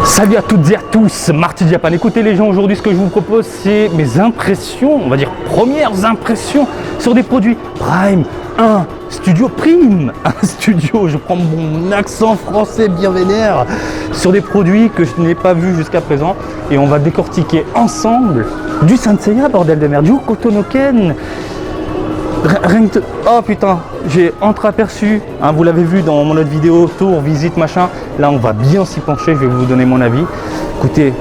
Salut à toutes et à tous, Marty Japan. Écoutez les gens, aujourd'hui ce que je vous propose c'est mes impressions, on va dire premières impressions sur des produits Prime 1 Studio Prime, un studio, je prends mon accent français bien vénère, sur des produits que je n'ai pas vus jusqu'à présent et on va décortiquer ensemble du Saint Seiya, bordel de merde, du Hokuto no Ken. Oh putain, j'ai entreaperçu, hein, vous l'avez vu dans mon autre vidéo, tour, visite, machin. Là, on va bien s'y pencher, je vais vous donner mon avis. Écoutez,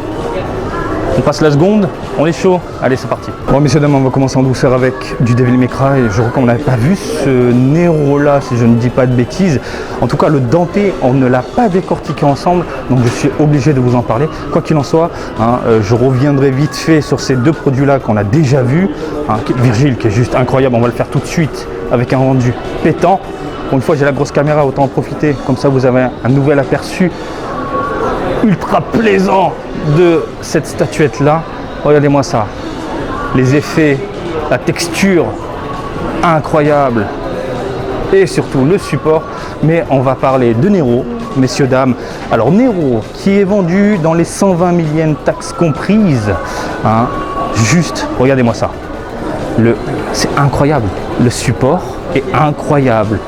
on passe la seconde, on est chaud. Allez, c'est parti. Bon, messieurs, dames, on va commencer en douceur avec du Devil May Cry. Je crois qu'on n'avait pas vu ce Nero-là, si je ne dis pas de bêtises. En tout cas, le Dante, on ne l'a pas décortiqué ensemble, donc je suis obligé de vous en parler. Quoi qu'il en soit, hein, je reviendrai vite fait sur ces deux produits-là qu'on a déjà vus. Hein, Virgile, qui est juste incroyable, on va le faire tout de suite avec un rendu pétant. Pour une fois, j'ai la grosse caméra, autant en profiter. Comme ça, vous avez un nouvel aperçu ultra plaisant de cette statuette là. Regardez-moi ça, les effets, la texture incroyable et surtout le support. Mais on va parler de Nero, messieurs dames. Alors Nero qui est vendu dans les 120 millièmes taxes comprises, hein, juste regardez-moi ça, c'est incroyable, le support est incroyable,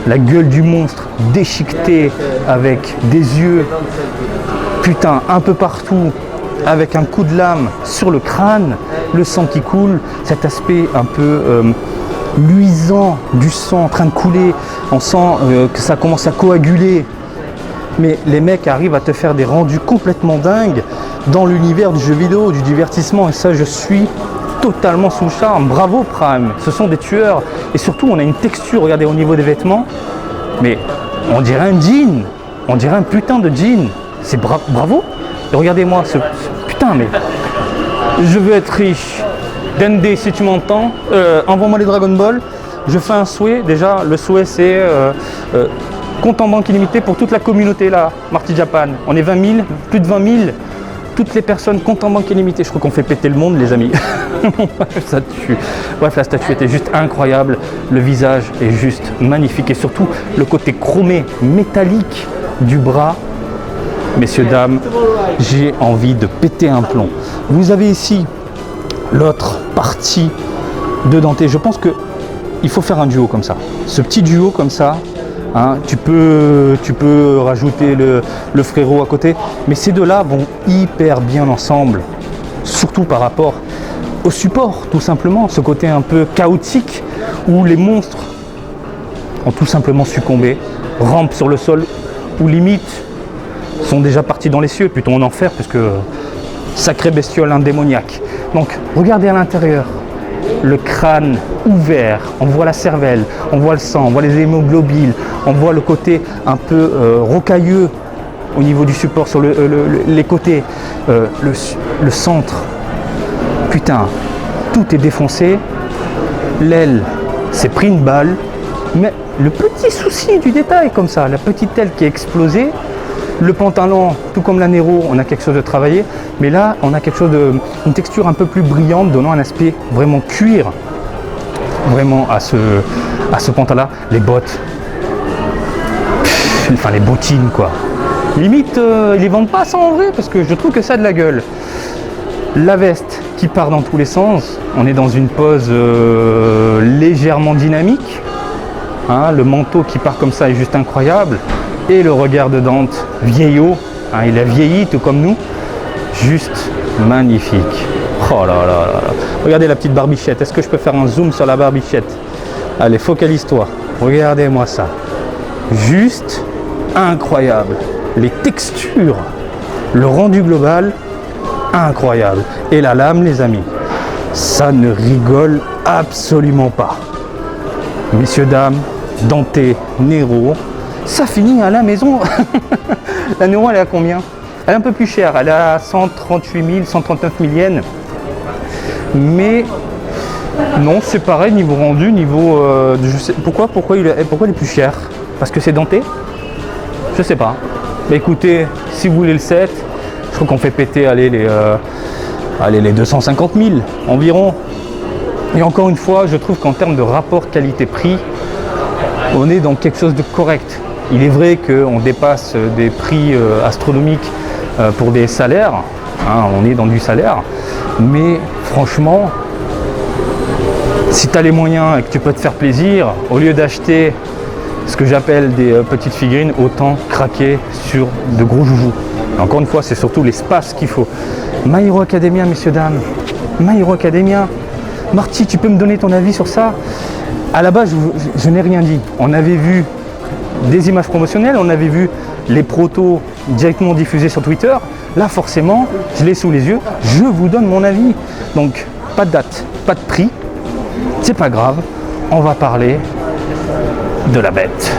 la gueule du monstre déchiquetée avec des yeux putain un peu partout, avec un coup de lame sur le crâne, le sang qui coule, cet aspect un peu luisant du sang en train de couler, on sent que ça commence à coaguler, mais les mecs arrivent à te faire des rendus complètement dingues dans l'univers du jeu vidéo, du divertissement, et ça je suis totalement sous le charme. Bravo Prime, ce sont des tueurs, et surtout on a une texture, regardez au niveau des vêtements, mais on dirait un jean, on dirait un putain de jean. C'est bravo. Et regardez-moi ce putain, mais je veux être riche. Dende, si tu m'entends, envoie-moi les Dragon Ball. Je fais un souhait. Déjà, le souhait c'est compte en banque illimité pour toute la communauté là, Marty Japan. On est 20 000, plus de 20 000. Toutes les personnes compte en banque illimité. Je crois qu'on fait péter le monde, les amis. Ça tue. Bref, la statue était juste incroyable. Le visage est juste magnifique et surtout le côté chromé, métallique du bras. Messieurs, dames, j'ai envie de péter un plomb. Vous avez ici l'autre partie de Dante. Je pense qu'il faut faire un duo comme ça. Ce petit duo comme ça, hein, tu peux rajouter le frérot à côté. Mais ces deux-là vont hyper bien ensemble. Surtout par rapport au support, tout simplement. Ce côté un peu chaotique où les monstres ont tout simplement succombé, rampent sur le sol ou limite sont déjà partis dans les cieux, plutôt en enfer, puisque sacrée bestiole indémoniaque. Donc regardez à l'intérieur, le crâne ouvert, on voit la cervelle, on voit le sang, on voit les hémoglobiles, on voit le côté un peu rocailleux au niveau du support sur les côtés, le centre, putain, tout est défoncé, l'aile s'est pris une balle, mais le petit souci du détail comme ça, la petite aile qui est explosée. Le pantalon, tout comme la Nero, on a quelque chose de travaillé, mais là, on a quelque chose une texture un peu plus brillante, donnant un aspect vraiment cuir, vraiment à ce pantalon. Les bottes, enfin les bottines quoi. Limite, ils les vendent pas ça en vrai, parce que je trouve que ça a de la gueule. La veste qui part dans tous les sens, on est dans une pose légèrement dynamique. Hein, le manteau qui part comme ça est juste incroyable. Et le regard de Dante, vieillot, hein, il a vieilli tout comme nous, juste magnifique. Oh là là là là. Regardez la petite barbichette, est-ce que je peux faire un zoom sur la barbichette? Allez, focalise-toi, regardez-moi ça. Juste incroyable. Les textures, le rendu global, incroyable. Et la lame, les amis, ça ne rigole absolument pas. Messieurs, dames, Dante, Nero, ça finit à la maison. La Nero, elle est à combien? Elle est un peu plus chère, elle est à 138 000, 139 000 yens. Mais non, c'est pareil, niveau rendu, niveau... je sais, pourquoi il est plus cher? Parce que c'est Dante? Je sais pas. Bah écoutez, si vous voulez le set, je crois qu'on fait péter les 250 000 environ. Et encore une fois, je trouve qu'en termes de rapport qualité-prix, on est dans quelque chose de correct. Il est vrai qu'on dépasse des prix astronomiques pour des salaires, hein, on est dans du salaire, mais franchement, si tu as les moyens et que tu peux te faire plaisir, au lieu d'acheter ce que j'appelle des petites figurines, autant craquer sur de gros joujoux. Et encore une fois, c'est surtout l'espace qu'il faut. My Hero Academia, messieurs, dames. My Hero Academia. Marty, tu peux me donner ton avis sur ça? À la base, je n'ai rien dit. On avait vu des images promotionnelles, on avait vu les protos directement diffusés sur Twitter. Là, forcément, je l'ai sous les yeux. Je vous donne mon avis. Donc, pas de date, pas de prix. C'est pas grave. On va parler de la bête.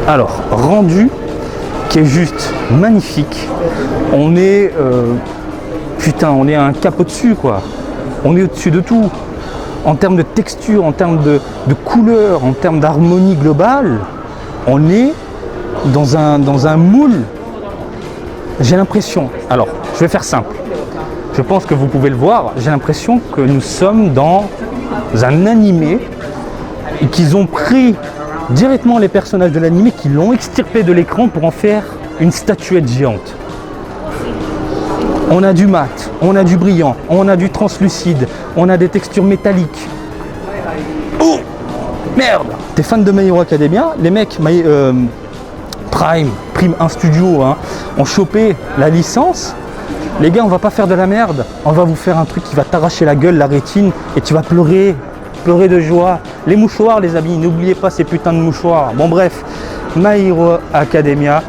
Alors, rendu qui est juste magnifique. On est putain, on est un cap au-dessus, quoi. On est au-dessus de tout. En termes de texture, en termes de couleur, en termes d'harmonie globale, on est dans un moule. J'ai l'impression, alors je vais faire simple, je pense que vous pouvez le voir, j'ai l'impression que nous sommes dans un animé et qu'ils ont pris directement les personnages de l'animé, qui l'ont extirpé de l'écran pour en faire une statuette géante. On a du mat, on a du brillant, on a du translucide, on a des textures métalliques. Oh merde! T'es fan de My Hero Academia? Les mecs Prime 1 Studio hein, ont chopé la licence. Les gars, on va pas faire de la merde. On va vous faire un truc qui va t'arracher la gueule, la rétine, et tu vas pleurer de joie. Les mouchoirs, les amis, n'oubliez pas ces putains de mouchoirs. Bon bref, My Hero Academia,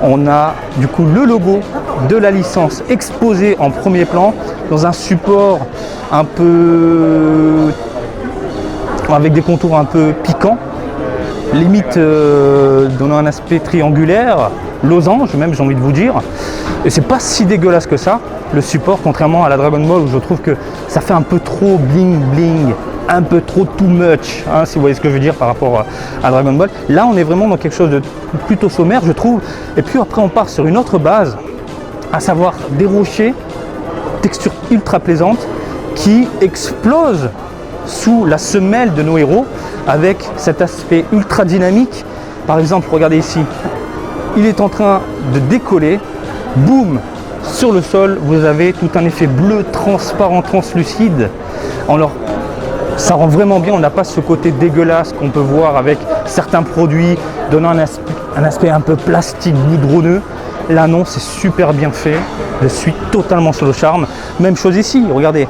on a du coup le logo de la licence exposé en premier plan dans un support un peu avec des contours un peu piquants, limite donnant un aspect triangulaire, losange même, j'ai envie de vous dire. Et c'est pas si dégueulasse que ça, le support, contrairement à la Dragon Ball où je trouve que ça fait un peu trop bling bling, un peu trop too much, hein, si vous voyez ce que je veux dire par rapport à Dragon Ball. Là, on est vraiment dans quelque chose de plutôt sommaire, je trouve. Et puis après, on part sur une autre base, à savoir des rochers, texture ultra plaisante, qui explosent sous la semelle de nos héros, avec cet aspect ultra dynamique. Par exemple, regardez ici, il est en train de décoller, boum, sur le sol, vous avez tout un effet bleu, transparent, translucide. Alors, ça rend vraiment bien, on n'a pas ce côté dégueulasse qu'on peut voir avec certains produits, donnant un aspect un peu plastique, goudronneux. Là non, c'est super bien fait, je suis totalement sur le charme. Même chose ici, regardez,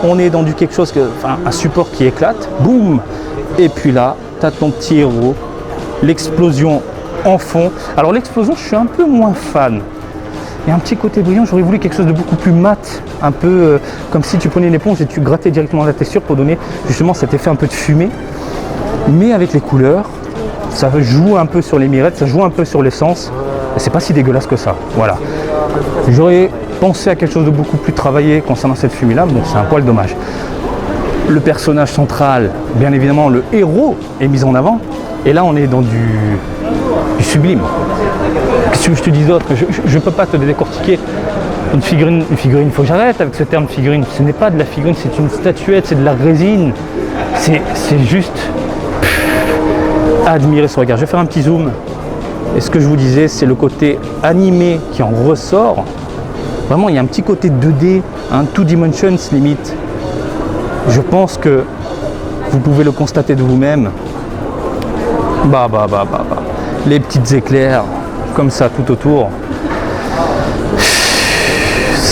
on est dans quelque chose, un support qui éclate, boum. Et puis là, tu as ton petit héros, l'explosion en fond. Alors l'explosion, je suis un peu moins fan. Il y a un petit côté brillant, j'aurais voulu quelque chose de beaucoup plus mat, un peu comme si tu prenais une éponge et tu grattais directement la texture pour donner justement cet effet un peu de fumée. Mais avec les couleurs, ça joue un peu sur les mirettes, ça joue un peu sur l'essence, et c'est pas si dégueulasse que ça. Voilà. J'aurais pensé à quelque chose de beaucoup plus travaillé concernant cette fumée-là, mais bon, c'est un poil dommage. Le personnage central, bien évidemment, le héros est mis en avant, et là on est dans du sublime. Qu'est-ce que je te dis d'autre? Je ne peux pas te décortiquer une figurine, il faut que j'arrête avec ce terme figurine. Ce n'est pas de la figurine, c'est une statuette, c'est de la résine. C'est juste à admirer ce regard. Je vais faire un petit zoom. Et ce que je vous disais, c'est le côté animé qui en ressort. Vraiment, il y a un petit côté 2D, hein, 2 dimensions limite. Je pense que vous pouvez le constater de vous-même. Les petites éclairs comme ça tout autour,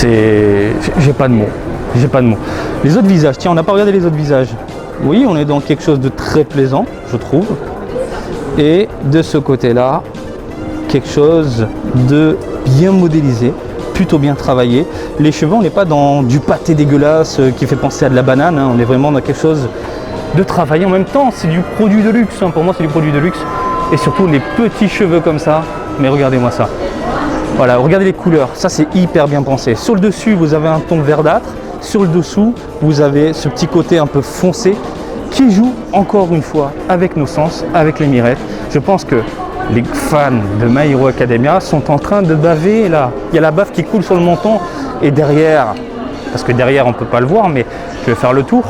j'ai pas de mots, Les autres visages, tiens, on n'a pas regardé les autres visages. Oui, on est dans quelque chose de très plaisant, je trouve. Et de ce côté-là, quelque chose de bien modélisé, plutôt bien travaillé. Les cheveux, on n'est pas dans du pâté dégueulasse qui fait penser à de la banane, hein. On est vraiment dans quelque chose de travaillé. En même temps, c'est du produit de luxe, hein. Pour moi, c'est du produit de luxe. Et surtout les petits cheveux comme ça. Mais regardez-moi ça. Voilà, regardez les couleurs. Ça, c'est hyper bien pensé. Sur le dessus, vous avez un ton verdâtre. Sur le dessous, vous avez ce petit côté un peu foncé qui joue encore une fois avec nos sens, avec les mirettes. Je pense que les fans de My Hero Academia sont en train de baver là. Il y a la bave qui coule sur le menton. Et derrière, parce que derrière, on ne peut pas le voir, mais je vais faire le tour.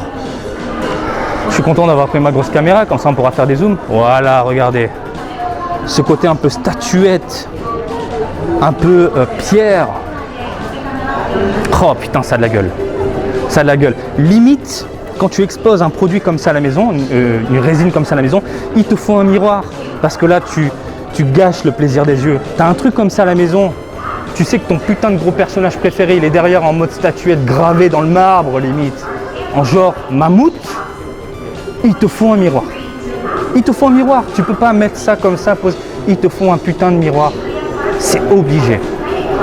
Je suis content d'avoir pris ma grosse caméra, comme ça on pourra faire des zooms. Voilà, regardez. Ce côté un peu statuette, un peu pierre, Oh putain, ça a de la gueule. Ça a de la gueule. Limite, quand tu exposes un produit comme ça à la maison, une résine comme ça à la maison, il te faut un miroir. Parce que là, tu gâches le plaisir des yeux. Tu as un truc comme ça à la maison, tu sais que ton putain de gros personnage préféré, il est derrière en mode statuette gravé dans le marbre limite, en genre mammouth, il te faut un miroir. Il te faut un miroir. Tu peux pas mettre ça comme ça, il te faut un putain de miroir. C'est obligé.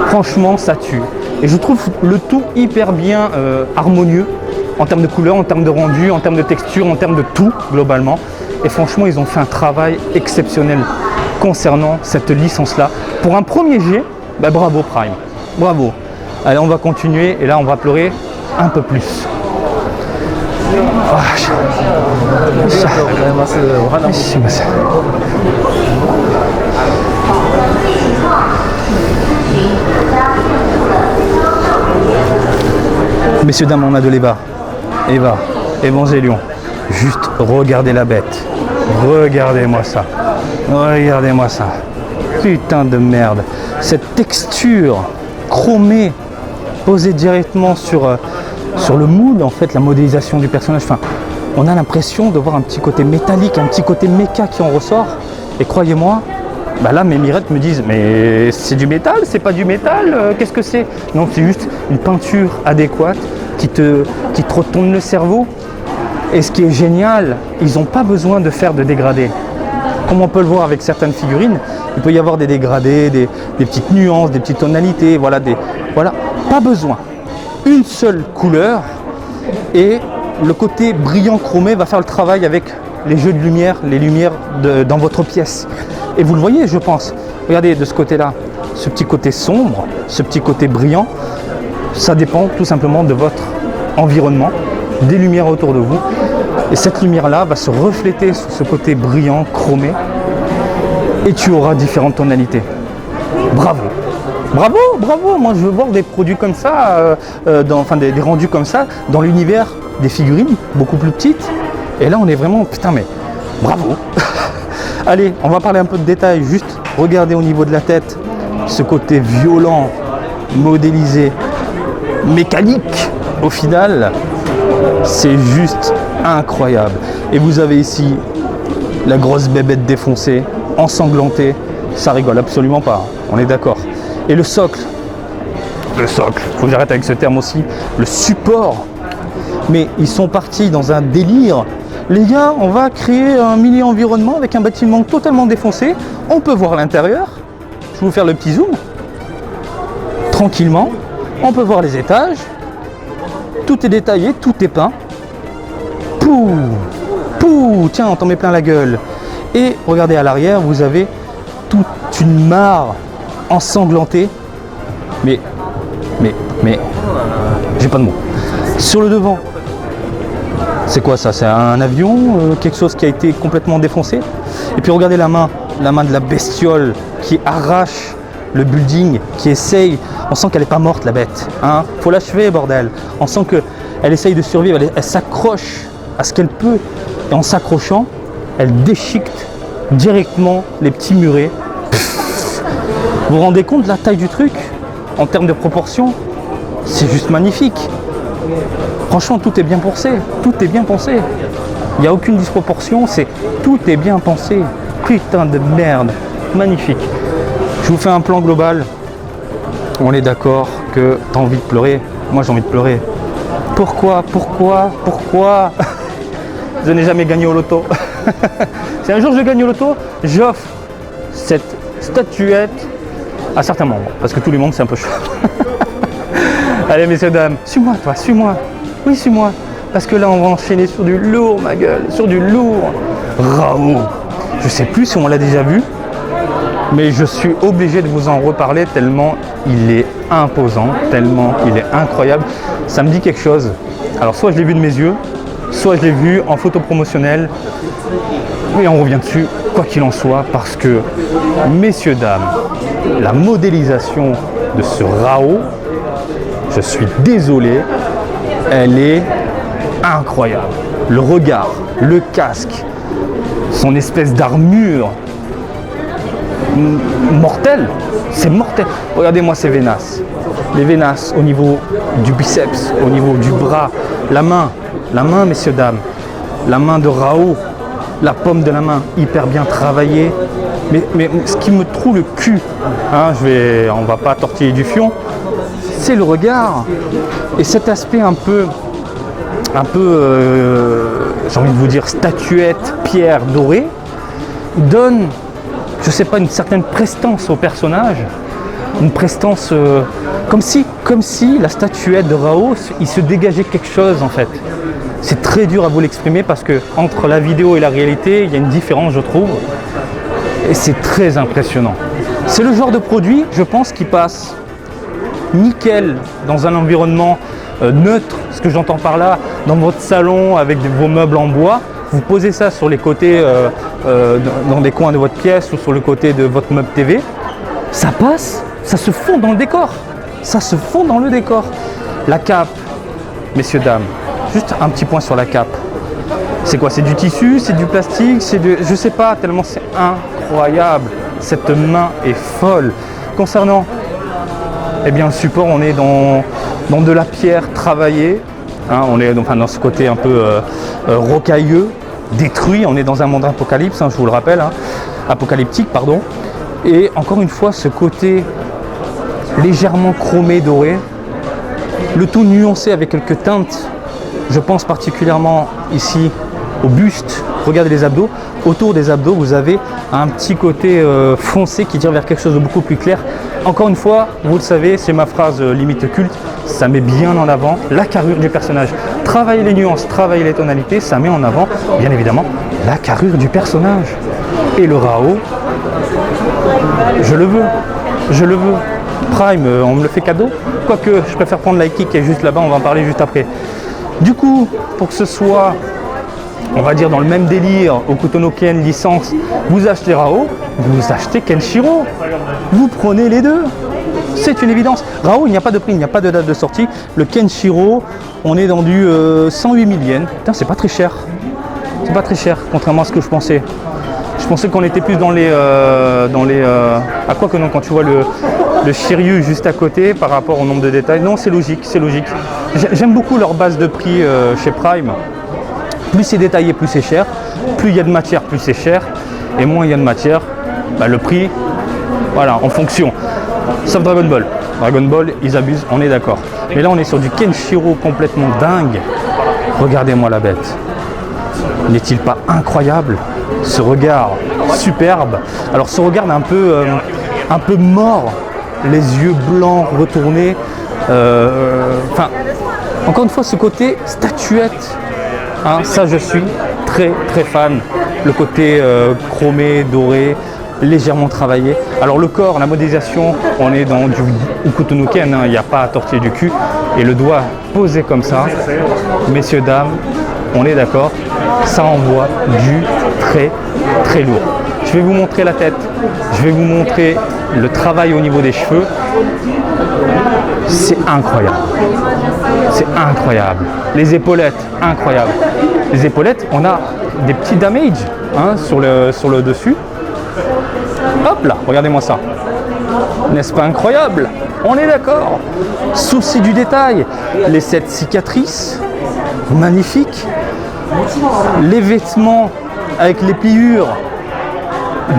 Franchement, ça tue. Et je trouve le tout hyper bien harmonieux en termes de couleur, en termes de rendu, en termes de texture, en termes de tout globalement. Et franchement, ils ont fait un travail exceptionnel concernant cette licence-là. Pour un premier jet, bah, bravo Prime. Bravo. Allez, on va continuer et là, on va pleurer un peu plus. Messieurs, dames, on a de l'Eva. Eva, Évangélion. Juste regardez la bête. Regardez-moi ça. Regardez-moi ça. Putain de merde. Cette texture chromée posée directement sur le moule, en fait, la modélisation du personnage. Enfin, on a l'impression de voir un petit côté métallique, un petit côté méca qui en ressort. Et croyez-moi, bah là, mes mirettes me disent, mais c'est du métal, c'est pas du métal, qu'est-ce que c'est? Non, c'est juste une peinture adéquate qui te retourne le cerveau. Et ce qui est génial, ils n'ont pas besoin de faire de dégradés. Comme on peut le voir avec certaines figurines, il peut y avoir des dégradés, des petites nuances, des petites tonalités, voilà, pas besoin. Une seule couleur et le côté brillant chromé va faire le travail avec les jeux de lumière, les lumières dans votre pièce. Et vous le voyez, je pense. Regardez de ce côté-là, ce petit côté sombre, ce petit côté brillant, ça dépend tout simplement de votre environnement, des lumières autour de vous. Et cette lumière-là va se refléter sur ce côté brillant, chromé, et tu auras différentes tonalités. Bravo! Bravo, bravo! Moi, je veux voir des produits comme ça, des rendus comme ça, dans l'univers des figurines, beaucoup plus petites. Et là, on est vraiment, putain, mais bravo! Allez, on va parler un peu de détails. Juste regardez au niveau de la tête, ce côté violent, modélisé, mécanique, au final, c'est juste incroyable. Et vous avez ici la grosse bébête défoncée, ensanglantée. Ça rigole absolument pas, on est d'accord. Et le socle, faut que j'arrête avec ce terme aussi, le support. Mais ils sont partis dans un délire. Les gars, on va créer un mini-environnement avec un bâtiment totalement défoncé. On peut voir l'intérieur. Je vais vous faire le petit zoom. Tranquillement. On peut voir les étages. Tout est détaillé, tout est peint. Pouh, pouh, tiens, on t'en met plein la gueule. Et regardez à l'arrière, vous avez toute une mare ensanglantée. Mais, j'ai pas de mots. Sur le devant, c'est quoi ça? C'est un avion, quelque chose qui a été complètement défoncé. Et puis regardez la main de la bestiole qui arrache le building, qui essaye. On sent qu'elle n'est pas morte, la bête. Hein, faut l'achever, bordel. On sent qu'elle essaye de survivre, elle s'accroche à ce qu'elle peut. Et en s'accrochant, elle déchiquette directement les petits murets. Vous vous rendez compte de la taille du truc? En termes de proportion, c'est juste magnifique. Franchement, tout est bien pensé. Tout est bien pensé. Il n'y a aucune disproportion. Tout est bien pensé. Putain de merde. Magnifique. Je vous fais un plan global. On est d'accord que tu as envie de pleurer. Moi, j'ai envie de pleurer. Pourquoi Je n'ai jamais gagné au loto. Si un jour je gagne au loto, j'offre cette statuette à certains membres. Parce que tous les membres, c'est un peu chaud. Allez, messieurs, dames, suis-moi, toi, suis-moi. Oui, suis-moi. Parce que là, on va enchaîner sur du lourd, ma gueule. Sur du lourd. Raoult. Je sais plus si on l'a déjà vu. Mais je suis obligé de vous en reparler tellement il est imposant, tellement il est incroyable. Ça me dit quelque chose. Alors, soit je l'ai vu de mes yeux, soit je l'ai vu en photo promotionnelle. Et on revient dessus, quoi qu'il en soit, parce que, messieurs, dames, la modélisation de ce Raoult, je suis désolé, elle est incroyable. Le regard, le casque, son espèce d'armure. mortel. C'est mortel. Regardez-moi ces vénas. Les vénas au niveau du biceps, au niveau du bras, la main, messieurs, dames. La main de Rao, la paume de la main, hyper bien travaillée. Mais ce qui me trouve le cul, hein, on va pas tortiller du fion, c'est le regard et cet aspect un peu j'ai envie de vous dire statuette, pierre dorée, donne, je sais pas, une certaine prestance au personnage, une prestance comme si la statuette de Rao, il se dégageait quelque chose en fait. C'est très dur à vous l'exprimer parce que entre la vidéo et la réalité, il y a une différence, je trouve, et c'est très impressionnant. C'est le genre de produit, je pense, qui passe nickel dans un environnement neutre, ce que j'entends par là, dans votre salon avec vos meubles en bois. Vous posez ça sur les côtés, dans des coins de votre pièce ou sur le côté de votre meuble TV, ça passe, ça se fond dans le décor. Ça se fond dans le décor. La cape, messieurs, dames, juste un petit point sur la cape. C'est quoi? C'est du tissu, c'est du plastique, je sais pas, tellement c'est incroyable. Cette main est folle. Concernant le support, on est dans de la pierre travaillée. Hein, on est dans ce côté un peu rocailleux, détruit. On est dans un monde apocalypse, hein, je vous le rappelle, hein, apocalyptique, pardon. Et encore une fois, ce côté légèrement chromé, doré, le tout nuancé avec quelques teintes. Je pense particulièrement ici au buste. Regardez les abdos. Autour des abdos, vous avez un petit côté foncé qui tire vers quelque chose de beaucoup plus clair. Encore une fois, vous le savez, c'est ma phrase limite culte. Ça met bien en avant la carrure du personnage. Travailler les nuances, travailler les tonalités, ça met en avant, bien évidemment, la carrure du personnage. Et le Rao, je le veux. Je le veux. Prime, on me le fait cadeau. Quoique, je préfère prendre l'Aiki qui est juste là-bas, on va en parler juste après. Du coup, pour que ce soit, on va dire, dans le même délire, Hokuto Ken licence, vous achetez Rao, vous achetez Kenshiro. Vous prenez les deux. C'est une évidence. Rao, il n'y a pas de prix, il n'y a pas de date de sortie. Le Kenshiro, on est dans du 108 000 yens. Putain, c'est pas très cher. C'est pas très cher, contrairement à ce que je pensais. Je pensais qu'on était plus dans les à quoi que non, quand tu vois le Shiryu juste à côté par rapport au nombre de détails. Non, c'est logique, c'est logique. J'aime beaucoup leur base de prix chez Prime. Plus c'est détaillé, plus c'est cher. Plus il y a de matière, plus c'est cher. Et moins il y a de matière, bah, le prix, voilà, en fonction. Sauf Dragon Ball. Dragon Ball, ils abusent, on est d'accord. Mais là, on est sur du Kenshiro complètement dingue. Regardez-moi la bête. N'est-il pas incroyable? Ce regard superbe. Alors ce regard un peu mort, les yeux blancs retournés. Enfin, encore une fois, ce côté statuette. Hein, ça, je suis très très fan. Le côté chromé, doré, légèrement travaillé. Alors le corps, la modélisation, on est dans du Hokuto Ken, hein, il n'y a pas à tortiller du cul. Et le doigt posé comme ça, messieurs, dames, on est d'accord, ça envoie du très très lourd. Je vais vous montrer la tête, je vais vous montrer le travail au niveau des cheveux. C'est incroyable. C'est incroyable. Les épaulettes, incroyable. Les épaulettes, on a des petits damage hein, sur le dessus. Hop là, regardez-moi ça. N'est-ce pas incroyable? On est d'accord. Souci du détail. Les 7 cicatrices, magnifiques. Les vêtements avec les pliures,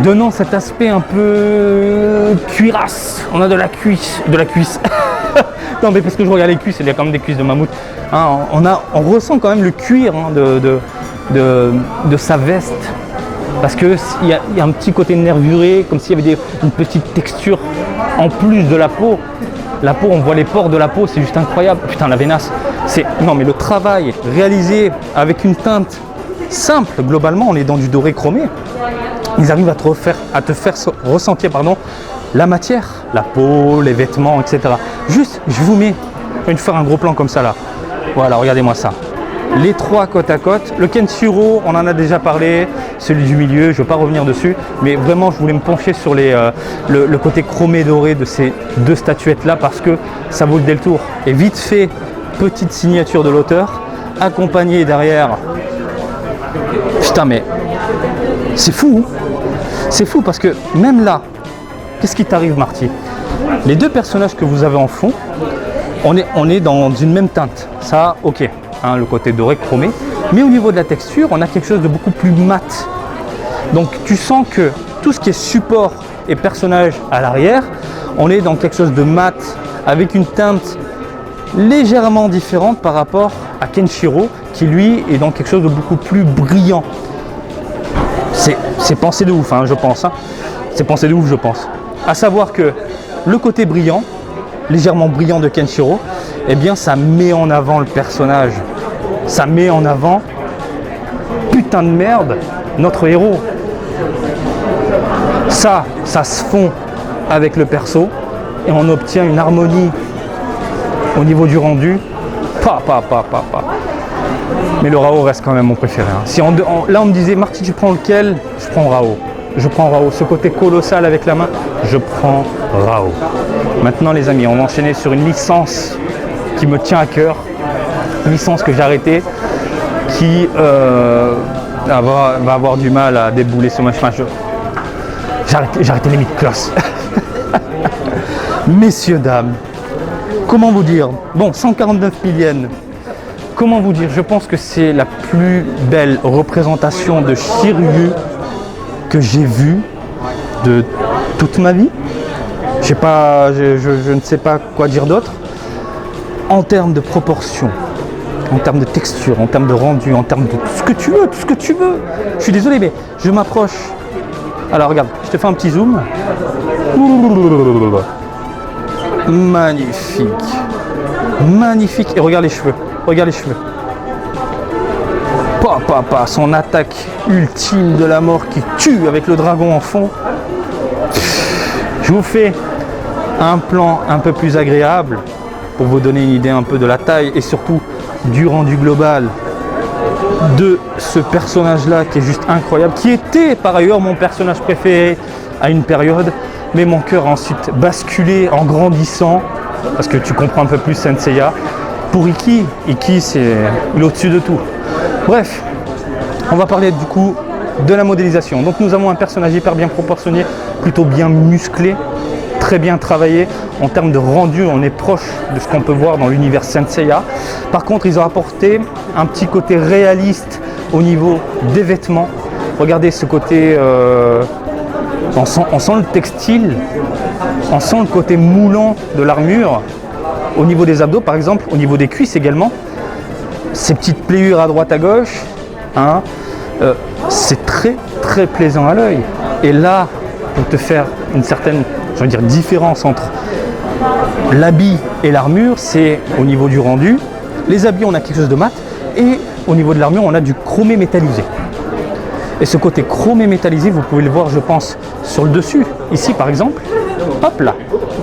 donnant cet aspect un peu cuirasse. On a de la cuisse. Non mais parce que je regarde les cuisses, il y a quand même des cuisses de mammouth. Hein, on ressent quand même le cuir hein, de sa veste. Parce qu'il y a un petit côté nervuré, comme s'il y avait une petite texture en plus de la peau. La peau, on voit les pores de la peau, c'est juste incroyable. Putain, la vénasse. Non mais le travail réalisé avec une teinte simple, globalement, on est dans du doré chromé. Ils arrivent à te faire ressentir la matière, la peau, les vêtements, etc. Juste, je vous mets, je vais faire un gros plan comme ça là. Voilà, regardez-moi ça. Les trois côte à côte. Le Kenshiro, on en a déjà parlé, celui du milieu, je ne vais pas revenir dessus, mais vraiment je voulais me pencher sur le côté chromé doré de ces deux statuettes là parce que ça vaut le détour. Et vite fait, petite signature de l'auteur, accompagnée derrière. Putain mais c'est fou, hein. C'est fou parce que même là, Qu'est-ce qui t'arrive, Marty? Les deux personnages que vous avez en fond, on est dans une même teinte. Ça, ok, hein, le côté doré chromé. Mais au niveau de la texture, on a quelque chose de beaucoup plus mat. Donc tu sens que tout ce qui est support et personnage à l'arrière, on est dans quelque chose de mat avec une teinte légèrement différente par rapport à Kenshiro qui lui est dans quelque chose de beaucoup plus brillant. C'est pensé de ouf, hein, je pense. Hein. C'est pensé de ouf, je pense. À savoir que le côté brillant, légèrement brillant de Kenshiro, eh bien ça met en avant le personnage. Ça met en avant, putain de merde, notre héros. Ça se fond avec le perso et on obtient une harmonie au niveau du rendu. Mais le Rao reste quand même mon préféré. Hein. Si là on me disait Marty, tu prends lequel? Je prends Rao. Je prends Rao. Ce côté colossal avec la main, je prends Rao. Maintenant les amis, on va enchaîner sur une licence qui me tient à cœur. Une licence que j'ai arrêtée, qui va avoir du mal à débouler sur ma chemin. J'ai arrêté les mid-classes. Messieurs, dames, comment vous dire? Bon, 149 000 yens. Comment vous dire? Je pense que c'est la plus belle représentation de Shiryu que j'ai vue de toute ma vie. Je ne sais pas quoi dire d'autre. En termes de proportion, en termes de texture, en termes de rendu, en termes de tout ce que tu veux, tout ce que tu veux. Je suis désolé, mais je m'approche. Alors regarde, je te fais un petit zoom. Magnifique. Magnifique. Et regarde les cheveux. Regarde les cheveux. Son attaque ultime de la mort qui tue avec le dragon en fond. Je vous fais un plan un peu plus agréable pour vous donner une idée un peu de la taille et surtout du rendu global de ce personnage-là qui est juste incroyable, qui était par ailleurs mon personnage préféré à une période, mais mon cœur a ensuite basculé en grandissant, parce que tu comprends un peu plus Senseiya, pour Ikki. Ikki, il est au-dessus de tout. Bref, on va parler du coup de la modélisation. Donc nous avons un personnage hyper bien proportionné, plutôt bien musclé, très bien travaillé. En termes de rendu, on est proche de ce qu'on peut voir dans l'univers Senseiya. Par contre, ils ont apporté un petit côté réaliste au niveau des vêtements. Regardez ce côté, on sent le textile, on sent le côté moulant de l'armure. Au niveau des abdos, par exemple, au niveau des cuisses également. Ces petites pliures à droite à gauche, hein, c'est très très plaisant à l'œil. Et là, pour te faire une certaine, je veux dire, différence entre l'habit et l'armure, c'est au niveau du rendu. Les habits, on a quelque chose de mat, et au niveau de l'armure, on a du chromé métallisé. Et ce côté chromé métallisé, vous pouvez le voir, je pense, sur le dessus. Ici, par exemple, hop là,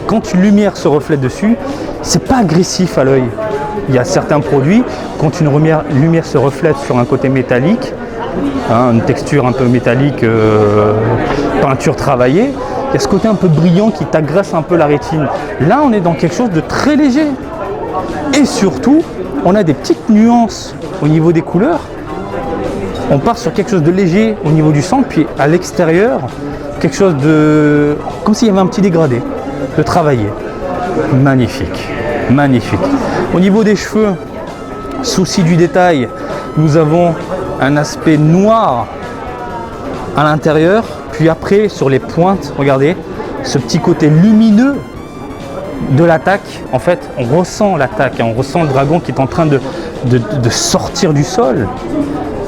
quand une lumière se reflète dessus, c'est pas agressif à l'œil. Il y a certains produits, quand une lumière se reflète sur un côté métallique, hein, une texture un peu métallique, peinture travaillée, il y a ce côté un peu brillant qui t'agresse un peu la rétine. Là, on est dans quelque chose de très léger. Et surtout, on a des petites nuances au niveau des couleurs. On part sur quelque chose de léger au niveau du sang, puis à l'extérieur, quelque chose de... comme s'il y avait un petit dégradé, de travailler. Magnifique, magnifique. Au niveau des cheveux, souci du détail, nous avons un aspect noir à l'intérieur, puis après sur les pointes, regardez, ce petit côté lumineux de l'attaque. En fait, on ressent l'attaque, on ressent le dragon qui est en train de sortir du sol.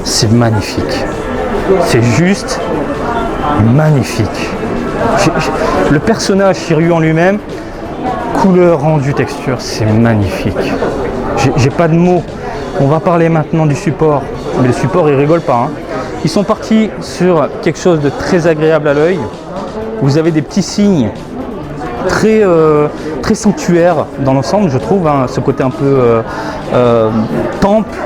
C'est magnifique, c'est juste magnifique. Le personnage Shiryu en lui-même, couleur, rendu, texture, c'est magnifique. J'ai pas de mots. On va parler maintenant du support, mais le support il rigole pas. Hein. Ils sont partis sur quelque chose de très agréable à l'œil. Vous avez des petits signes très, très sanctuaires dans l'ensemble, je trouve, hein, ce côté un peu temple,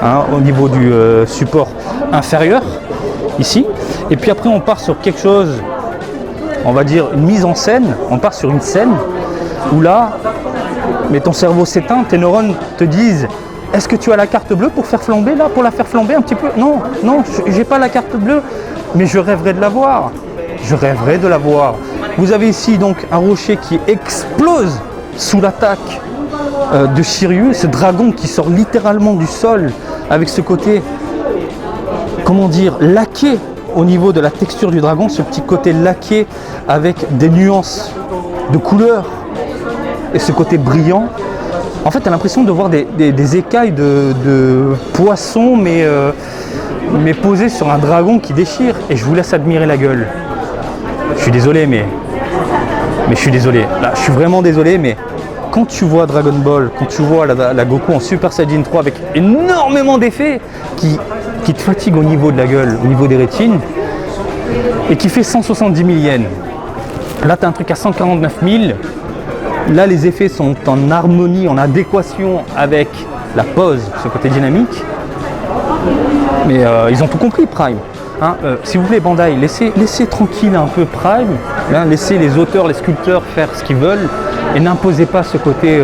hein, au niveau du support inférieur, ici. Et puis après on part sur quelque chose, on va dire une mise en scène, on part sur une scène où là, mais ton cerveau s'éteint, tes neurones te disent: est-ce que tu as la carte bleue pour faire flamber là, pour la faire flamber un petit peu? Non, non, j'ai pas la carte bleue, mais je rêverais de la voir. Je rêverais de la voir. Vous avez ici donc un rocher qui explose sous l'attaque de Shiryu, ce dragon qui sort littéralement du sol avec ce côté, comment dire, laqué au niveau de la texture du dragon, ce petit côté laqué avec des nuances de couleurs et ce côté brillant. En fait, tu as l'impression de voir des écailles de poissons, mais posées sur un dragon qui déchire. Et je vous laisse admirer la gueule. Je suis désolé, mais je suis désolé. Là, je suis vraiment désolé, mais quand tu vois Dragon Ball, quand tu vois la Goku en Super Saiyan 3 avec énormément d'effets qui te fatiguent au niveau de la gueule, au niveau des rétines, et qui fait 170 000 yens. Là, tu as un truc à 149 000. Là, les effets sont en harmonie, en adéquation avec la pose, ce côté dynamique. Mais ils ont tout compris, Prime. Hein, s'il vous plaît, Bandai, laissez tranquille un peu Prime. Hein, laissez les auteurs, les sculpteurs faire ce qu'ils veulent. Et n'imposez pas ce côté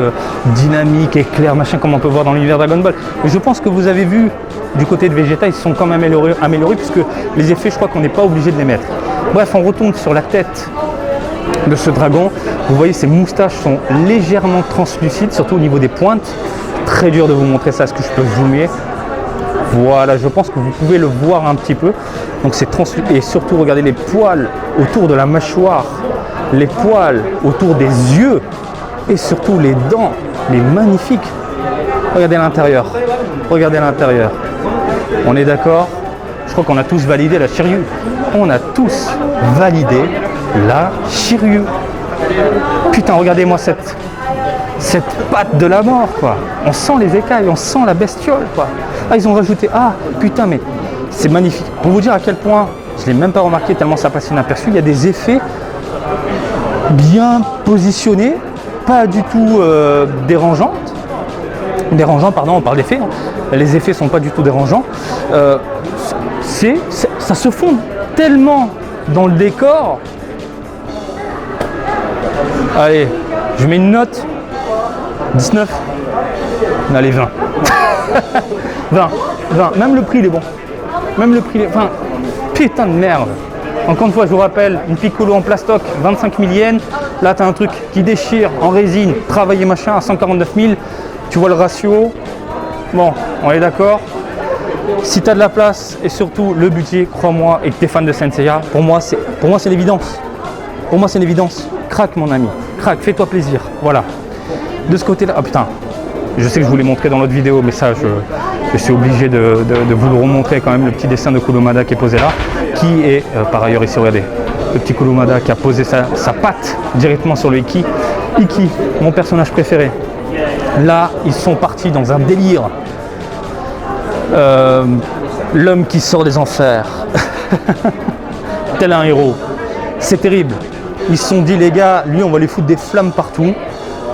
dynamique, éclair, machin, comme on peut voir dans l'univers Dragon Ball. Et je pense que vous avez vu, du côté de Vegeta, ils se sont quand même améliorés puisque les effets, je crois qu'on n'est pas obligé de les mettre. Bref, on retourne sur la tête de ce dragon. Vous voyez, ses moustaches sont légèrement translucides, surtout au niveau des pointes. Très dur de vous montrer ça, est-ce que je peux zoomer? Voilà, je pense que vous pouvez le voir un petit peu. Donc c'est translucide, et surtout regardez les poils autour de la mâchoire, les poils autour des yeux et surtout les dents, les magnifiques. Regardez l'intérieur, regardez l'intérieur. On est d'accord? Je crois qu'on a tous validé la Shiryu. On a tous validé la Shiryu. Putain, regardez-moi cette patte de la mort, quoi. On sent les écailles, on sent la bestiole, quoi. Ah, ils ont rajouté, ah, putain, mais c'est magnifique. Pour vous dire à quel point, je ne l'ai même pas remarqué tellement ça passe inaperçu, il y a des effets bien positionnés, pas du tout dérangeants, pardon, on parle d'effets, hein. Les effets sont pas du tout dérangeants. Ça se fond tellement dans le décor. Allez, je mets une note. 19. Allez, 20. 20. Même le prix, il est bon. Même le prix, enfin, putain de merde. Encore une fois, je vous rappelle, une Piccolo en plastoc, 25 000 yens. Là, tu as un truc qui déchire en résine, travaillé machin, à 149 000. Tu vois le ratio. Bon, on est d'accord. Si tu as de la place et surtout le budget, crois-moi, et que tu es fan de Saint Seiya, pour moi, c'est l'évidence. Pour moi, c'est l'évidence. Craque, mon ami. Craque, fais-toi plaisir. Voilà. De ce côté-là, ah putain, je sais que je vous l'ai montré dans l'autre vidéo, mais ça, je suis obligé de vous le remontrer quand même, le petit dessin de Kurumada qui est posé là, qui est, par ailleurs ici, regardez, le petit Kurumada qui a posé sa patte directement sur le Iki. Iki, mon personnage préféré. Là, ils sont partis dans un délire. L'homme qui sort des enfers. Tel un héros. C'est terrible. Ils se sont dit, les gars, lui, on va lui foutre des flammes partout.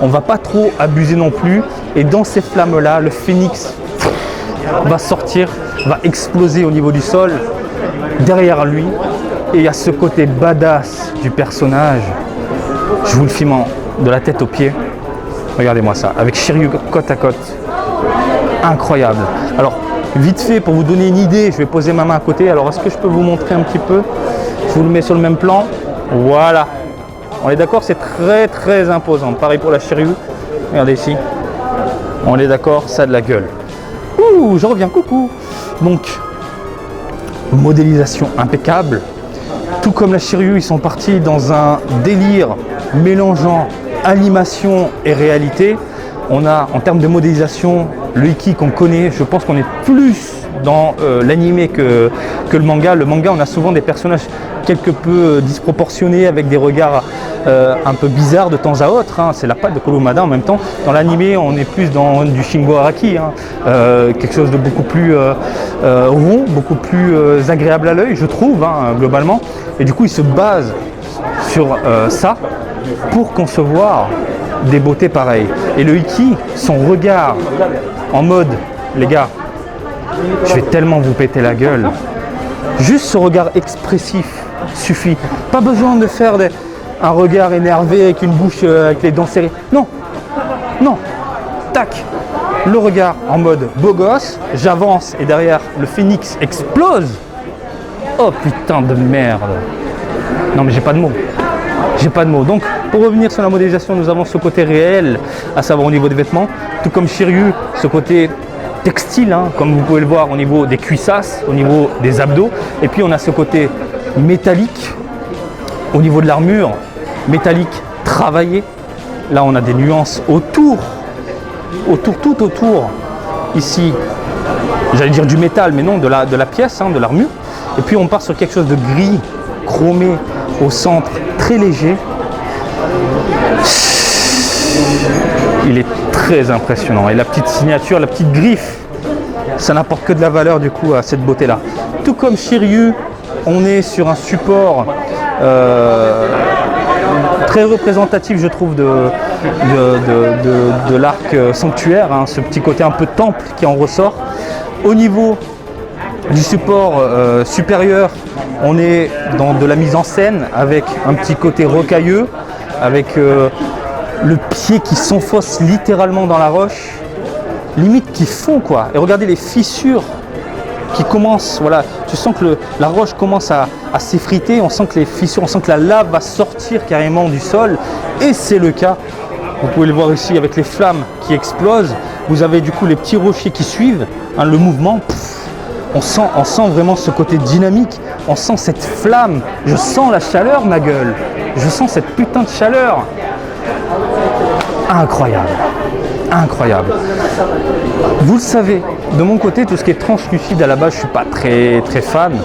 On va pas trop abuser non plus. Et dans ces flammes-là, le phénix va sortir, va exploser au niveau du sol, derrière lui. Et il y a ce côté badass du personnage. Je vous le filme de la tête aux pieds. Regardez-moi ça, avec Shiryu côte à côte. Incroyable. Alors, vite fait, pour vous donner une idée, je vais poser ma main à côté. Alors, est-ce que je peux vous montrer un petit peu? Je vous le mets sur le même plan. Voilà. On est d'accord, c'est très très imposant. Pareil pour la Shiryu. Regardez ici. On est d'accord, ça a de la gueule. Ouh, je reviens, coucou. Donc, modélisation impeccable. Tout comme la Shiryu, ils sont partis dans un délire mélangeant animation et réalité. On a, en termes de modélisation, le Iki qu'on connaît. Je pense qu'on est plus dans l'animé que le manga. Le manga, on a souvent des personnages quelque peu disproportionnés avec des regards un peu bizarres de temps à autre, hein. C'est la patte de Kurumada en même temps. Dans l'animé, on est plus dans du Shingo Araki, hein. Quelque chose de beaucoup plus rond, beaucoup plus agréable à l'œil, je trouve, hein, globalement. Et du coup, il se base sur ça pour concevoir des beautés pareilles. Et le Iki, son regard en mode, les gars, je vais tellement vous péter la gueule. Juste ce regard expressif suffit. Pas besoin de faire un regard énervé avec une bouche avec les dents serrées. Non, non, tac. Le regard en mode beau gosse, j'avance et derrière le phénix explose. Oh putain de merde. Non mais j'ai pas de mots. J'ai pas de mots. Donc, pour revenir sur la modélisation, nous avons ce côté réel, à savoir au niveau des vêtements, tout comme Shiryu, ce côté textile, hein, comme vous pouvez le voir au niveau des cuissasses, au niveau des abdos. Et puis, on a ce côté métallique, au niveau de l'armure, métallique travaillé. Là, on a des nuances autour, tout autour. Ici, j'allais dire du métal, mais non, de la pièce, hein, de l'armure. Et puis, on part sur quelque chose de gris, chromé, au centre, très léger. Il est très impressionnant. Et la petite signature, la petite griffe, ça n'apporte que de la valeur du coup à cette beauté-là. Tout comme Shiryu, on est sur un support très représentatif, je trouve, de l'arc sanctuaire, hein, ce petit côté un peu temple qui en ressort. Au niveau du support supérieur, on est dans de la mise en scène avec un petit côté rocailleux, avec le pied qui s'enfonce littéralement dans la roche, limite qui fond quoi. Et regardez les fissures qui commencent, voilà, tu sens que la roche commence à s'effriter, on sent que les fissures, on sent que la lave va sortir carrément du sol, et c'est le cas. Vous pouvez le voir ici avec les flammes qui explosent, vous avez du coup les petits rochers qui suivent, hein, le mouvement. On sent vraiment ce côté dynamique, on sent cette flamme, je sens la chaleur ma gueule, je sens cette putain de chaleur. Incroyable, incroyable. Vous le savez, de mon côté, tout ce qui est translucide à la base, je ne suis pas très fan.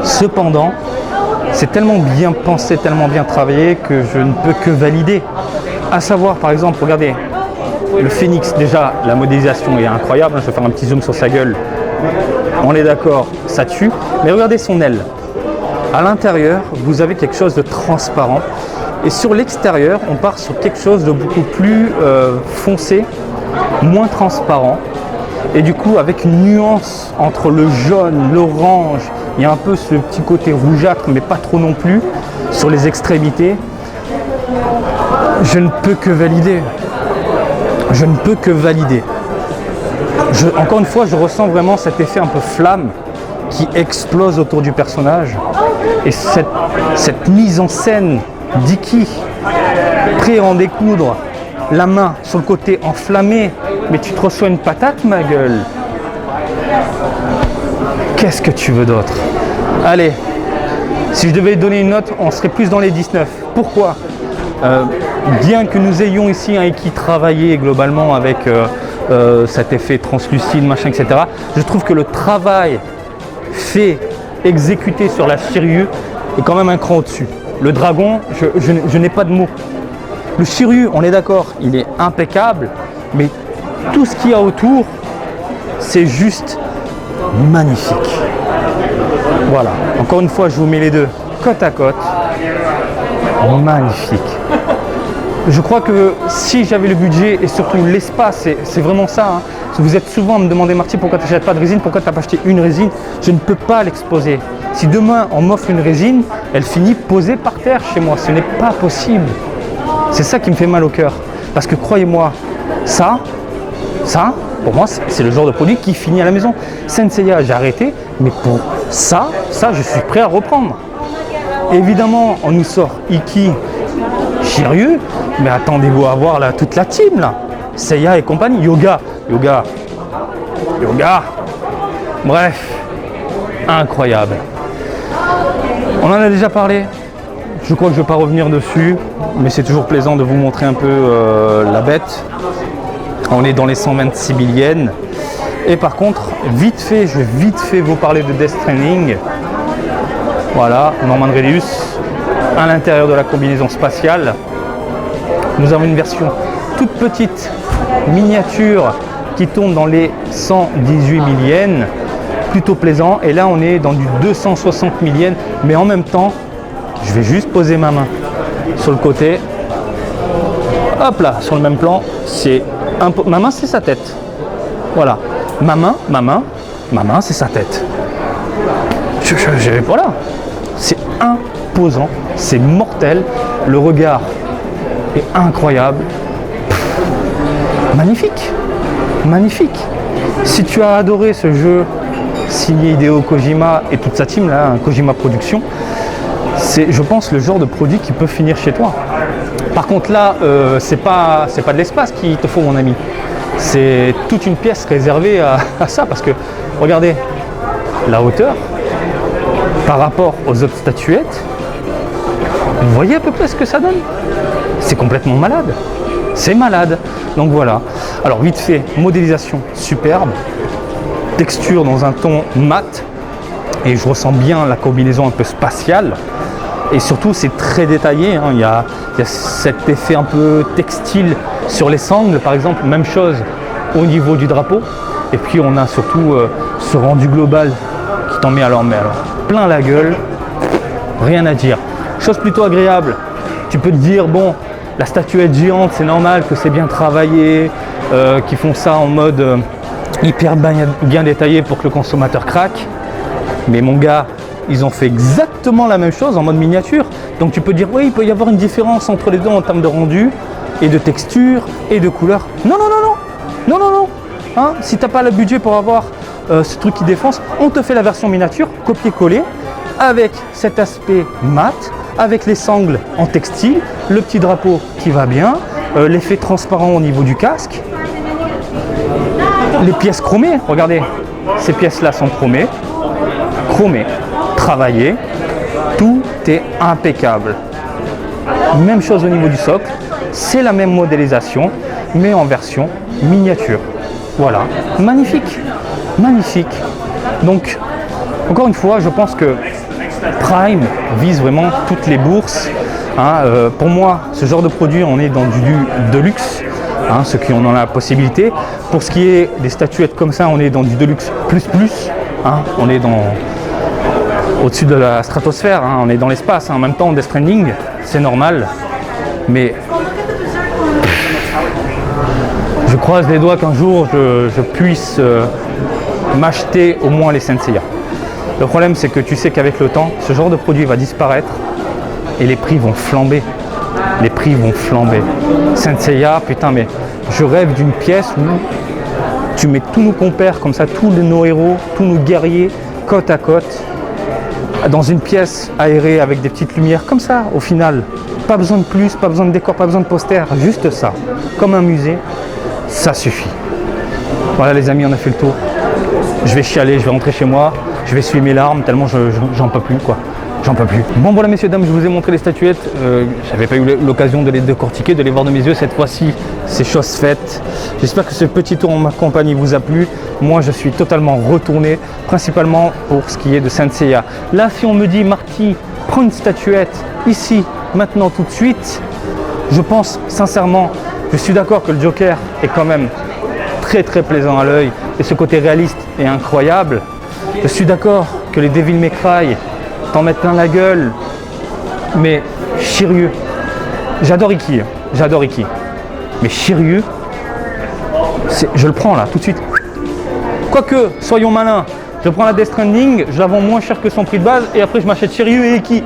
Cependant, c'est tellement bien pensé, tellement bien travaillé que je ne peux que valider. À savoir par exemple, regardez, le phénix, déjà la modélisation est incroyable, je vais faire un petit zoom sur sa gueule. On est d'accord, ça tue. Mais regardez son aile. À l'intérieur, vous avez quelque chose de transparent. Et sur l'extérieur, on part sur quelque chose de beaucoup plus foncé, moins transparent. Et du coup, avec une nuance entre le jaune, l'orange, il y a un peu ce petit côté rougeâtre, mais pas trop non plus, sur les extrémités. Je ne peux que valider. Je ne peux que valider. Encore une fois, je ressens vraiment cet effet un peu flamme qui explose autour du personnage. Et cette mise en scène d'Iki, prêt à en découdre, la main sur le côté enflammée, mais tu te reçois une patate, ma gueule. Qu'est-ce que tu veux d'autre? Allez, si je devais donner une note, on serait plus dans les 19. Pourquoi? Bien que nous ayons ici un Iki travaillé globalement avec cet effet translucide, machin, etc., je trouve que le travail fait, exécuté sur la Shiryu est quand même un cran au-dessus. Le dragon, je n'ai pas de mots. Le Shiryu, on est d'accord, il est impeccable, mais tout ce qu'il y a autour, c'est juste magnifique. Voilà, encore une fois, je vous mets les deux côte à côte. Magnifique. Je crois que si j'avais le budget et surtout l'espace, c'est vraiment ça. Hein. Vous êtes souvent à me demander, Marty, pourquoi tu n'achètes pas de résine, pourquoi tu n'as pas acheté une résine? Je ne peux pas l'exposer. Si demain on m'offre une résine, elle finit posée par terre chez moi. Ce n'est pas possible. C'est ça qui me fait mal au cœur. Parce que croyez-moi, ça, pour moi, c'est le genre de produit qui finit à la maison. Senseiya, j'ai arrêté, mais pour ça, je suis prêt à reprendre. Évidemment, on nous sort Iki, Shiryu, mais attendez-vous à voir là, toute la team là. Seiya et compagnie, Yoga. Bref, incroyable. On en a déjà parlé. Je crois que je ne vais pas revenir dessus, mais c'est toujours plaisant de vous montrer un peu la bête. On est dans les 126 000 yens. Et par contre, je vais vite fait vous parler de Death Stranding. Voilà, Norman Reedus, à l'intérieur de la combinaison spatiale. Nous avons une version toute petite, miniature, qui tombe dans les 118 000 yens, plutôt plaisant. Et là, on est dans du 260 000 yens, mais en même temps, je vais juste poser ma main sur le côté. Hop là, sur le même plan, ma main, c'est sa tête. Voilà, ma main, c'est sa tête. Voilà, c'est imposant, c'est mortel, le regard est incroyable, magnifique. Si tu as adoré ce jeu signé Hideo Kojima et toute sa team là, Kojima Productions, c'est, je pense, le genre de produit qui peut finir chez toi. Par contre là, c'est pas de l'espace qu'il te faut, mon ami. C'est toute une pièce réservée à ça, parce que regardez la hauteur par rapport aux autres statuettes. Vous voyez à peu près ce que ça donne? C'est complètement malade. C'est malade. Donc voilà. Alors vite fait, modélisation superbe, texture dans un ton mat, et je ressens bien la combinaison un peu spatiale. Et surtout, c'est très détaillé, hein. Il y a cet effet un peu textile sur les sangles, par exemple. Même chose au niveau du drapeau. Et puis, on a surtout ce rendu global qui t'en met alors plein la gueule. Rien à dire. Chose plutôt agréable. Tu peux te dire, bon, la statuette géante, c'est normal que c'est bien travaillé, qu'ils font ça en mode hyper bien détaillé pour que le consommateur craque. Mais mon gars, ils ont fait exactement la même chose en mode miniature. Donc tu peux dire, oui, il peut y avoir une différence entre les deux en termes de rendu et de texture et de couleur. Non, non, non, non, non, non, non. Hein, si tu n'as pas le budget pour avoir ce truc qui défonce, on te fait la version miniature, copier-coller, avec cet aspect mat, avec les sangles en textile, le petit drapeau qui va bien, l'effet transparent au niveau du casque, les pièces chromées, regardez, ces pièces-là sont chromées, travaillées, tout est impeccable. Même chose au niveau du socle, c'est la même modélisation, mais en version miniature. Voilà, magnifique, magnifique. Donc, encore une fois, je pense que Prime vise vraiment toutes les bourses. Hein, pour moi, ce genre de produit, on est dans du deluxe, hein, ceux qui en ont la possibilité. Pour ce qui est des statuettes comme ça, on est dans du deluxe plus. Hein, on est au-dessus de la stratosphère, hein, on est dans l'espace. Hein, en même temps, Death Stranding, c'est normal. Mais je croise les doigts qu'un jour, je puisse m'acheter au moins les Senseiya. Le problème, c'est que tu sais qu'avec le temps, ce genre de produit va disparaître et les prix vont flamber. Les prix vont flamber. Senseiya, putain, mais je rêve d'une pièce où tu mets tous nos compères comme ça, tous nos héros, tous nos guerriers, côte à côte, dans une pièce aérée avec des petites lumières comme ça, au final. Pas besoin de plus, pas besoin de décor, pas besoin de poster, juste ça. Comme un musée, ça suffit. Voilà les amis, on a fait le tour. Je vais chialer, je vais rentrer chez moi. Je vais essuyer mes larmes tellement j'en peux plus, quoi. J'en peux plus. Bon voilà messieurs, dames, je vous ai montré les statuettes. J'avais pas eu l'occasion de les décortiquer, de les voir de mes yeux. Cette fois-ci, c'est chose faite. J'espère que ce petit tour en ma compagnie vous a plu. Moi, je suis totalement retourné, principalement pour ce qui est de Senseiya. Là, si on me dit, Marty, prends une statuette ici, maintenant, tout de suite, je pense sincèrement, je suis d'accord que le Joker est quand même très plaisant à l'œil et ce côté réaliste est incroyable. Je suis d'accord que les Devil May Cry t'en mettent plein la gueule, mais Shiryu, j'adore Iki, mais Shiryu, je le prends là tout de suite. Quoique, soyons malins, je prends la Death Stranding, je la vends moins cher que son prix de base et après je m'achète Shiryu et Iki.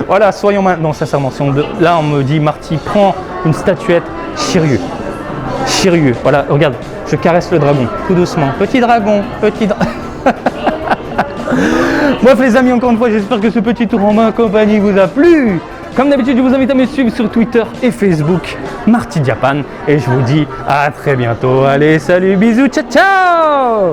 Voilà, soyons malins. Non, sincèrement, là on me dit, Marty, prends une statuette Shiryu. Voilà, regarde, je caresse le dragon, tout doucement. Petit dragon, Bref les amis, encore une fois, j'espère que ce petit tour en ma compagnie vous a plu. Comme d'habitude, je vous invite à me suivre sur Twitter et Facebook, Marty Japan. Et je vous dis à très bientôt. Allez, salut, bisous, ciao, ciao!